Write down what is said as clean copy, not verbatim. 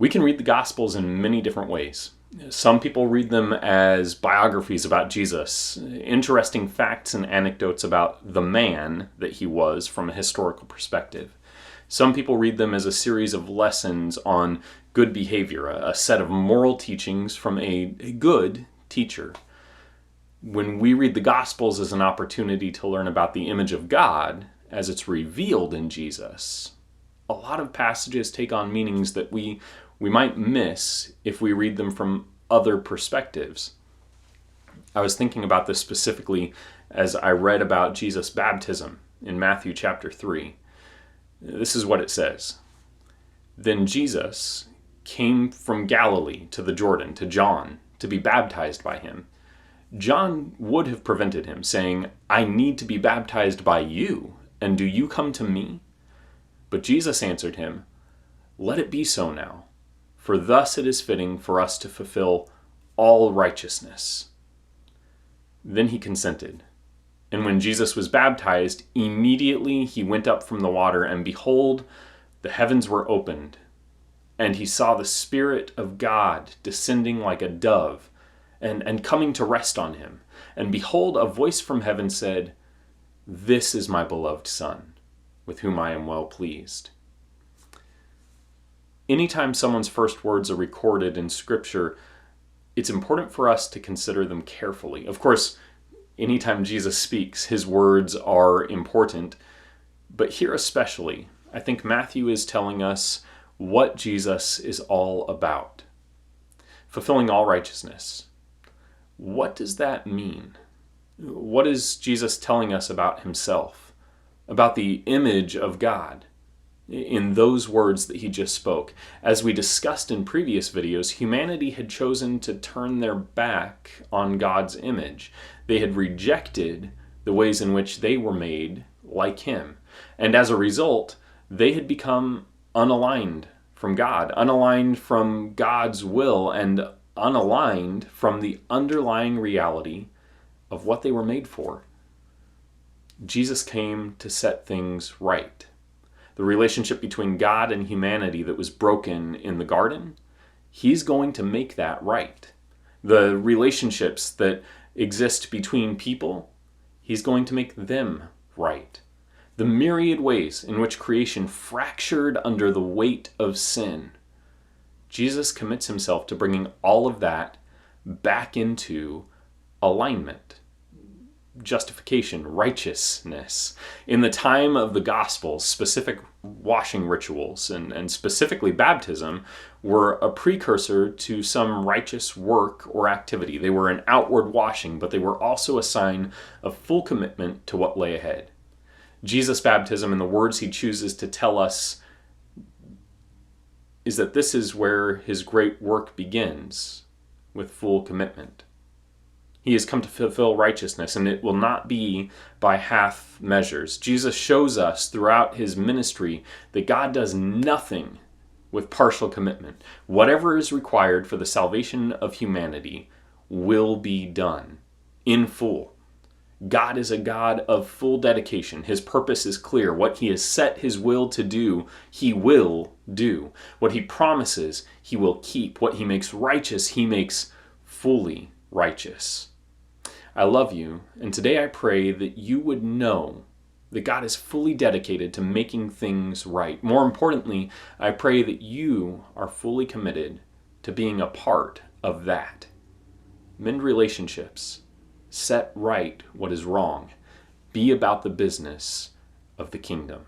We can read the Gospels in many different ways. Some people read them as biographies about Jesus, interesting facts and anecdotes about the man that he was from a historical perspective. Some people read them as a series of lessons on good behavior, a set of moral teachings from a good teacher. When we read the Gospels as an opportunity to learn about the image of God as it's revealed in Jesus, a lot of passages take on meanings that we might miss if we read them from other perspectives. I was thinking about this specifically as I read about Jesus' baptism in Matthew chapter 3. This is what it says. Then Jesus came from Galilee to the Jordan, to John, to be baptized by him. John would have prevented him, saying, I need to be baptized by you, and do you come to me? But Jesus answered him, Let it be so now, for thus it is fitting for us to fulfill all righteousness. Then he consented. And when Jesus was baptized, immediately he went up from the water, and behold, the heavens were opened, and he saw the Spirit of God descending like a dove, and coming to rest on him. And behold, a voice from heaven said, This is my beloved Son, with whom I am well pleased. Anytime someone's first words are recorded in Scripture, it's important for us to consider them carefully. Of course, anytime Jesus speaks, his words are important. But here especially, I think Matthew is telling us what Jesus is all about. Fulfilling all righteousness. What does that mean? What is Jesus telling us about himself? About the image of God? In those words that he just spoke. As we discussed in previous videos, humanity had chosen to turn their back on God's image. They had rejected the ways in which they were made like him. And as a result, they had become unaligned from God, unaligned from God's will, and unaligned from the underlying reality of what they were made for. Jesus came to set things right. The relationship between God and humanity that was broken in the garden, he's going to make that right. The relationships that exist between people, he's going to make them right. The myriad ways in which creation fractured under the weight of sin, Jesus commits himself to bringing all of that back into alignment. Justification, righteousness. In the time of the Gospels, specific washing rituals and specifically baptism were a precursor to some righteous work or activity. They were an outward washing, but they were also a sign of full commitment to what lay ahead. Jesus' baptism and the words he chooses to tell us is that this is where his great work begins, with full commitment. He has come to fulfill righteousness, and it will not be by half measures. Jesus shows us throughout his ministry that God does nothing with partial commitment. Whatever is required for the salvation of humanity will be done in full. God is a God of full dedication. His purpose is clear. What he has set his will to do, he will do. What he promises, he will keep. What he makes righteous, he makes fully righteous. I love you, and today I pray that you would know that God is fully dedicated to making things right. More importantly, I pray that you are fully committed to being a part of that. Mend relationships. Set right what is wrong. Be about the business of the kingdom.